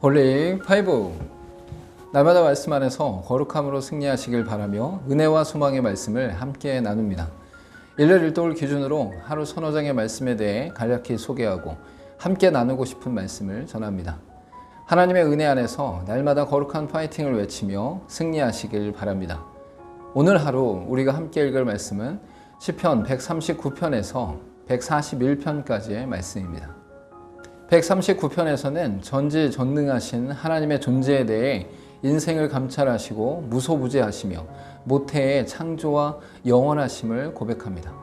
홀릭 5. 날마다 말씀 안에서 거룩함으로 승리하시길 바라며 은혜와 소망의 말씀을 함께 나눕니다. 일요일 일독을 기준으로 하루 서너 장의 말씀에 대해 간략히 소개하고 함께 나누고 싶은 말씀을 전합니다. 하나님의 은혜 안에서 날마다 거룩한 파이팅을 외치며 승리하시길 바랍니다. 오늘 하루 우리가 함께 읽을 말씀은 시편 139편에서 141편까지의 말씀입니다. 139편에서는 전지전능하신 하나님의 존재에 대해 인생을 감찰하시고 무소부재하시며 모태의 창조와 영원하심을 고백합니다.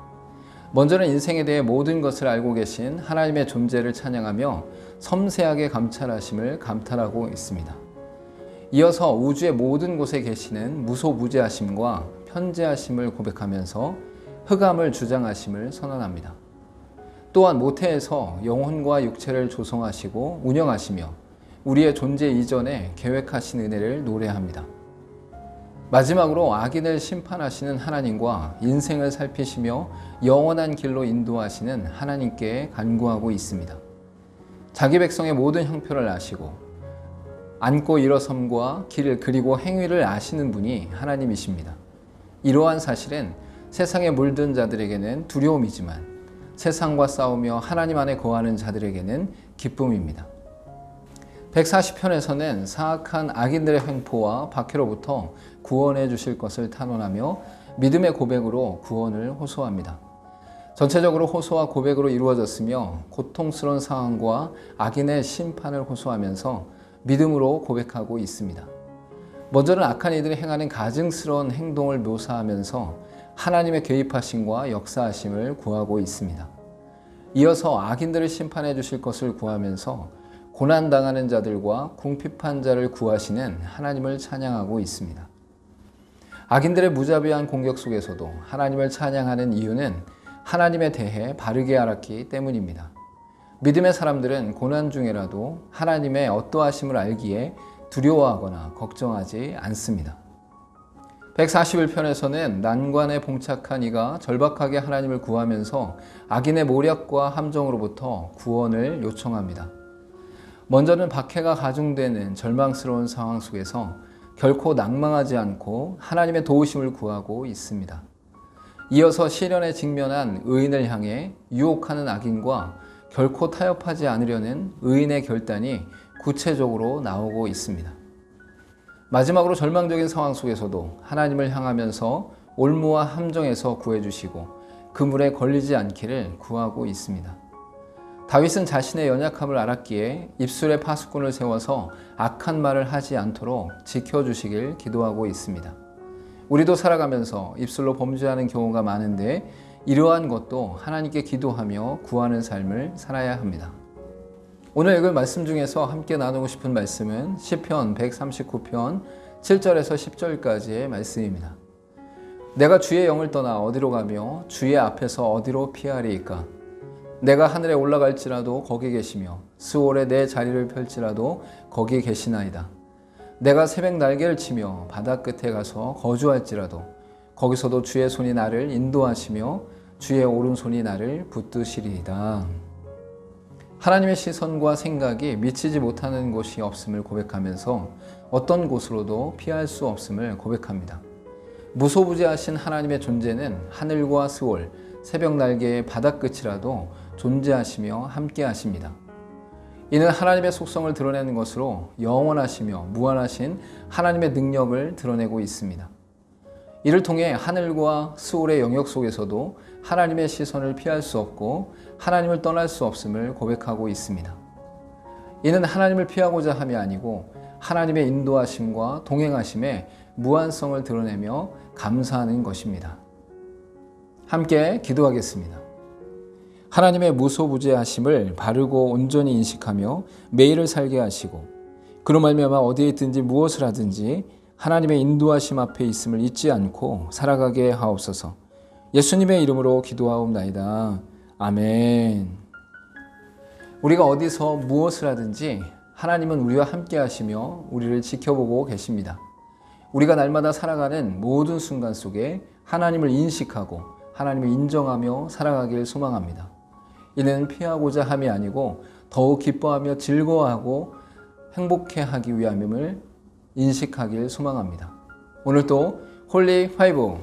먼저는 인생에 대해 모든 것을 알고 계신 하나님의 존재를 찬양하며 섬세하게 감찰하심을 감탄하고 있습니다. 이어서 우주의 모든 곳에 계시는 무소부재하심과 편재하심을 고백하면서 흑암을 주장하심을 선언합니다. 또한 모태에서 영혼과 육체를 조성하시고 운영하시며 우리의 존재 이전에 계획하신 은혜를 노래합니다. 마지막으로 악인을 심판하시는 하나님과 인생을 살피시며 영원한 길로 인도하시는 하나님께 간구하고 있습니다. 자기 백성의 모든 형편을 아시고 앉고 일어섬과 길을 그리고 행위를 아시는 분이 하나님이십니다. 이러한 사실은 세상에 물든 자들에게는 두려움이지만 세상과 싸우며 하나님 안에 거하는 자들에게는 기쁨입니다. 140편에서는 사악한 악인들의 횡포와 박해로부터 구원해 주실 것을 탄원하며 믿음의 고백으로 구원을 호소합니다. 전체적으로 호소와 고백으로 이루어졌으며 고통스러운 상황과 악인의 심판을 호소하면서 믿음으로 고백하고 있습니다. 먼저는 악한 이들이 행하는 가증스러운 행동을 묘사하면서 하나님의 개입하심과 역사하심을 구하고 있습니다. 이어서 악인들을 심판해 주실 것을 구하면서 고난당하는 자들과 궁핍한 자를 구하시는 하나님을 찬양하고 있습니다. 악인들의 무자비한 공격 속에서도 하나님을 찬양하는 이유는 하나님에 대해 바르게 알았기 때문입니다. 믿음의 사람들은 고난 중에라도 하나님의 어떠하심을 알기에 두려워하거나 걱정하지 않습니다. 141편에서는 난관에 봉착한 이가 절박하게 하나님을 구하면서 악인의 모략과 함정으로부터 구원을 요청합니다. 먼저는 박해가 가중되는 절망스러운 상황 속에서 결코 낭망하지 않고 하나님의 도우심을 구하고 있습니다. 이어서 시련에 직면한 의인을 향해 유혹하는 악인과 결코 타협하지 않으려는 의인의 결단이 구체적으로 나오고 있습니다. 마지막으로 절망적인 상황 속에서도 하나님을 향하면서 올무와 함정에서 구해주시고 그물에 걸리지 않기를 구하고 있습니다. 다윗은 자신의 연약함을 알았기에 입술에 파수꾼을 세워서 악한 말을 하지 않도록 지켜주시길 기도하고 있습니다. 우리도 살아가면서 입술로 범죄하는 경우가 많은데 이러한 것도 하나님께 기도하며 구하는 삶을 살아야 합니다. 오늘 읽을 말씀 중에서 함께 나누고 싶은 말씀은 시편 139편 7절에서 10절까지의 말씀입니다. 내가 주의 영을 떠나 어디로 가며 주의 앞에서 어디로 피하리이까? 내가 하늘에 올라갈지라도 거기 계시며 스올에 내 자리를 펼지라도 거기 계시나이다. 내가 새벽 날개를 치며 바다 끝에 가서 거주할지라도 거기서도 주의 손이 나를 인도하시며 주의 오른손이 나를 붙드시리이다. 하나님의 시선과 생각이 미치지 못하는 곳이 없음을 고백하면서 어떤 곳으로도 피할 수 없음을 고백합니다. 무소부재하신 하나님의 존재는 하늘과 스올, 새벽 날개의 바다끝이라도 존재하시며 함께 하십니다. 이는 하나님의 속성을 드러내는 것으로 영원하시며 무한하신 하나님의 능력을 드러내고 있습니다. 이를 통해 하늘과 스올의 영역 속에서도 하나님의 시선을 피할 수 없고 하나님을 떠날 수 없음을 고백하고 있습니다. 이는 하나님을 피하고자 함이 아니고 하나님의 인도하심과 동행하심의 무한성을 드러내며 감사하는 것입니다. 함께 기도하겠습니다. 하나님의 무소부재하심을 바르고 온전히 인식하며 매일을 살게 하시고 그로 말미암아 어디에 있든지 무엇을 하든지 하나님의 인도하심 앞에 있음을 잊지 않고 살아가게 하옵소서. 예수님의 이름으로 기도하옵나이다. 아멘. 우리가 어디서 무엇을 하든지 하나님은 우리와 함께 하시며 우리를 지켜보고 계십니다. 우리가 날마다 살아가는 모든 순간 속에 하나님을 인식하고 하나님을 인정하며 살아가길 소망합니다. 이는 피하고자 함이 아니고 더욱 기뻐하며 즐거워하고 행복해 하기 위함임을 인식하길 소망합니다. 오늘도 홀리 파이브